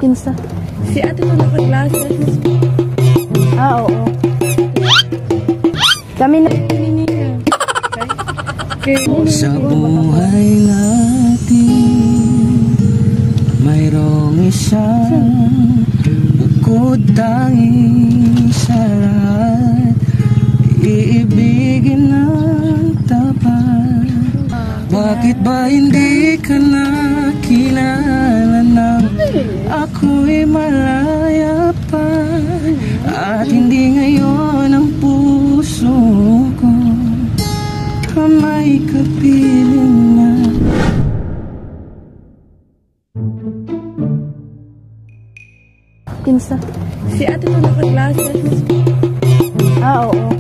Kinsa? Si ate ko naka-glasses. Ah, oo. Kami na... Sa buhay natin mayroong isang bukod tanging sa lahat, iibigin ng tapat. Bakit ba hindi ka nakilala nang ako'y malaya pa, at hindi ngayon ang puso ko may kapiling na? Kinsa? Si ate ko naka-glasses. Ah, oo.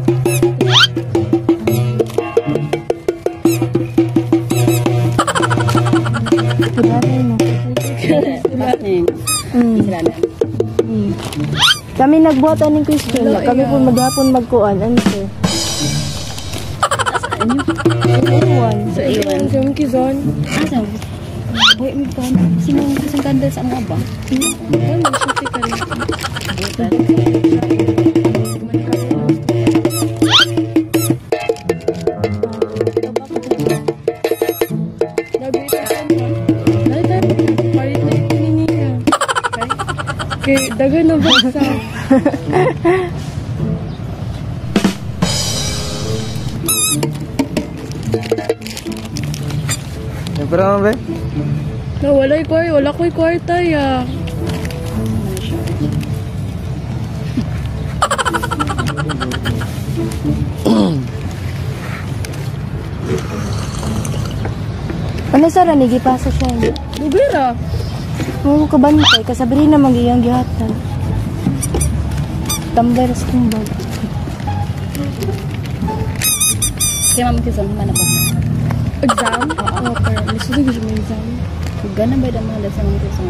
Kami nagbuhatan ng Christian. Kami po maghapon magkuan. Ano sir? Iwan. Sa iwan. Sa mga kizon. Asa? Boy, may pan. Sinong kasang kandal sa mga ba? Ano? Susi ka rin. Okay, dagan na baksa. Pero naman ba? No, wala ko'y kwarta ya. Ano sa ranigi pasa siya? Bubira. Oo, kabantay. Kasabri na magiging gihatan. Tumbler sa tumbag. Kaya mami kizon, mana ba? Exam? Oo, pero nasusunod ko siya may exam. Gana ba yung mga dasang mami kizon?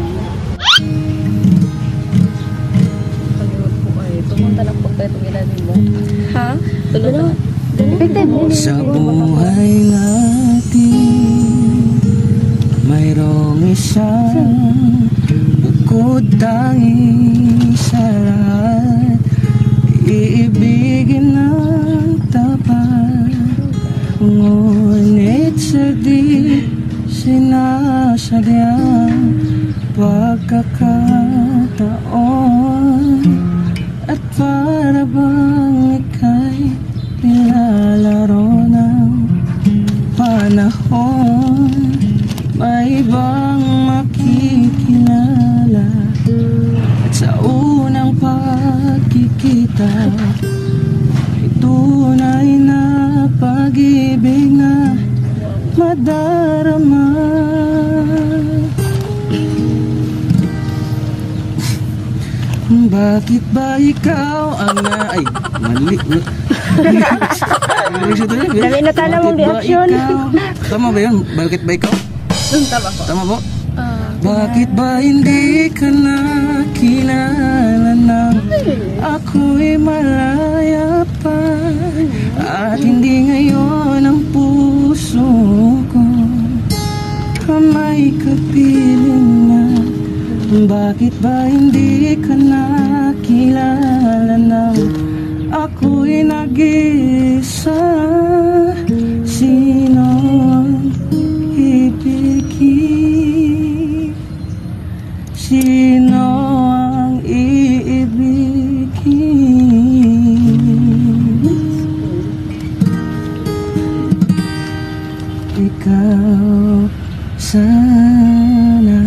Pag-iwag po ay, tumunta lang po kayo itong ilalim mo. Ha? Tulog na. Sa buhay natin mayroong isang bukod tanging sa lahat, iibigin ng tapat. Ngunit sa di sinasadyang pagkakataon, at para bang ika'y nilalaro ng panahon, may ibang makikilala. At sa unang pagkikita, tunay na pag-ibig na madarama. Bakit ba ikaw ang ay, mali. Dami na tala mong reaksyon. Tama ba yun? Bakit ba ikaw? Tama po. Tama po? Bakit ba hindi ka nakilala nang ako'y malaya pa, at hindi ngayon ang puso ko may kapiling na? Bakit ba hindi ka nakilala nang ako'y nag-isa? Sino ang ibigin? Sino ang iibigin? Ikaw sana.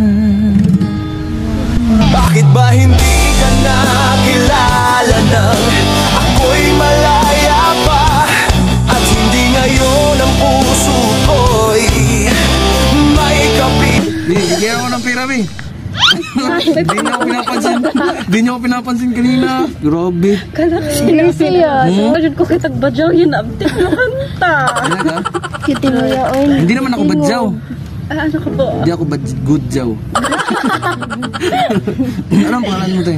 Bakit ba hindi ka nakilala nang ako'y malaya pa, at hindi ngayon ang puso ko'y may kapit? Bigyan ako ng pira, Bi. Di niyo ako pinapansin. Di niyo ako pinapansin kanina. Grabe. Sino siya? Sumajud ko kitag badyaw yun. Abtik na kanta. Talaga? Kitiluya, oy. Hindi naman ako badyaw. Ano ka po? Hindi ako good jaw. Anong pangalan mo, te?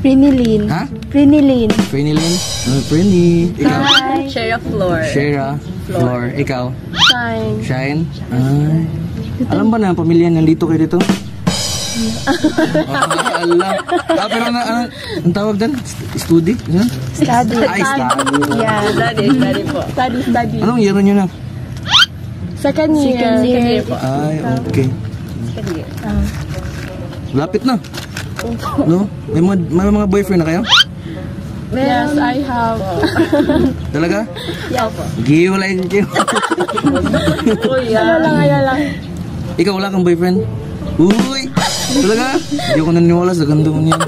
Prinilyn. Ha? Prinilyn. Prinilyn? Prinny. Ikaw? Hi. Share a floor. Shera. Floor. Ikaw? Fine. Shine? Ay. Alam ba na ang pamilya nandito kayo dito? Allah. Pero ang tawag dyan? Study? Yan? Study. Ay, study. Yeah. Study po. Study. Anong year nyo na? Second year po. Ay, okay. Lapit na. No? May mga boyfriend na kayo? Yes, I have. Talaga? Yeah po. Giwalay kayo. Ayaw lang. Ikaw wala kang boyfriend? Uy! Talaga? Hindi ako naniniwala sa ganda mo niyan.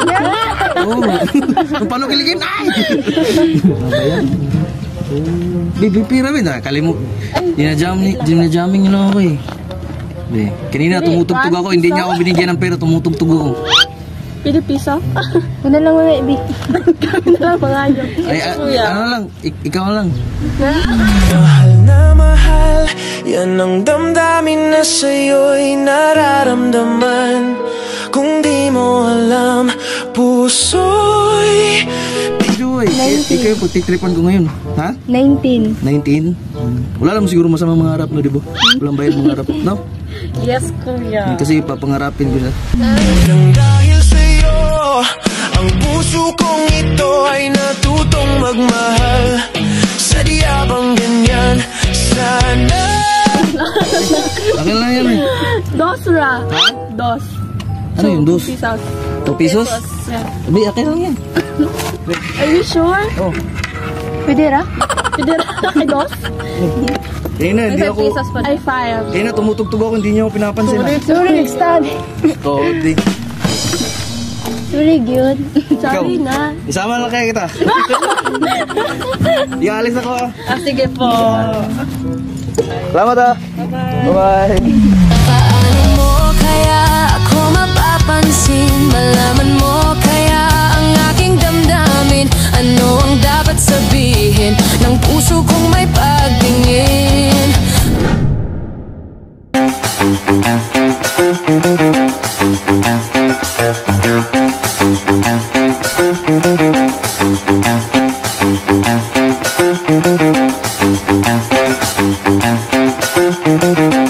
Oo. Paano kiligin? Ay! Baby, pira ba? Kalimut. Dinajamming nyo lang ako eh. Kanina tumutugtog ako, hindi niya ako binigyan ng pera, tumutugtog ako. Pili piso? Ano lang mga ibig. Kami na lang mga nyo. Ay, ano lang, ikaw lang. Mahal na mahal, yan ang damdamin na sa'yo'y nararamdaman. Kung di mo alam, puso'y Joy, ikaw yung pagtitripan ko ngayon. Ha? 19. 19? Wala naman siguro masama mga harap no, di ba? Walang bayad mga harap, no? Yes, kuya. Kasi papangarapin ko na. nang dahil sa'yo, ang puso kong ito ay natutong magmahal. Sadya bang ganyan? Sana. Akin lang yan eh. Dos ra. Ha? Dos. Ano yung dos? Pesos. 2 pesos? Yeah. Abi, akin lang yan. Are you sure? Oh. Pwede ra? Pwede ra kay dos? Kanina, hindi ako... Ay, 5. Kanina tumutugtog ako, hindi niyo ako pinapansin. Sorry, study. Todi. Sorry, good. Sorry na. Isama lang kaya kita. Ialis ako ah. Sige po. Salamat ah. Bye-bye. Paano mo kaya ako mapapansin? Malaman mo kaya ang aking damdamin? Ano ang dapat sabihin ng puso kong may pagtingin? Thank you.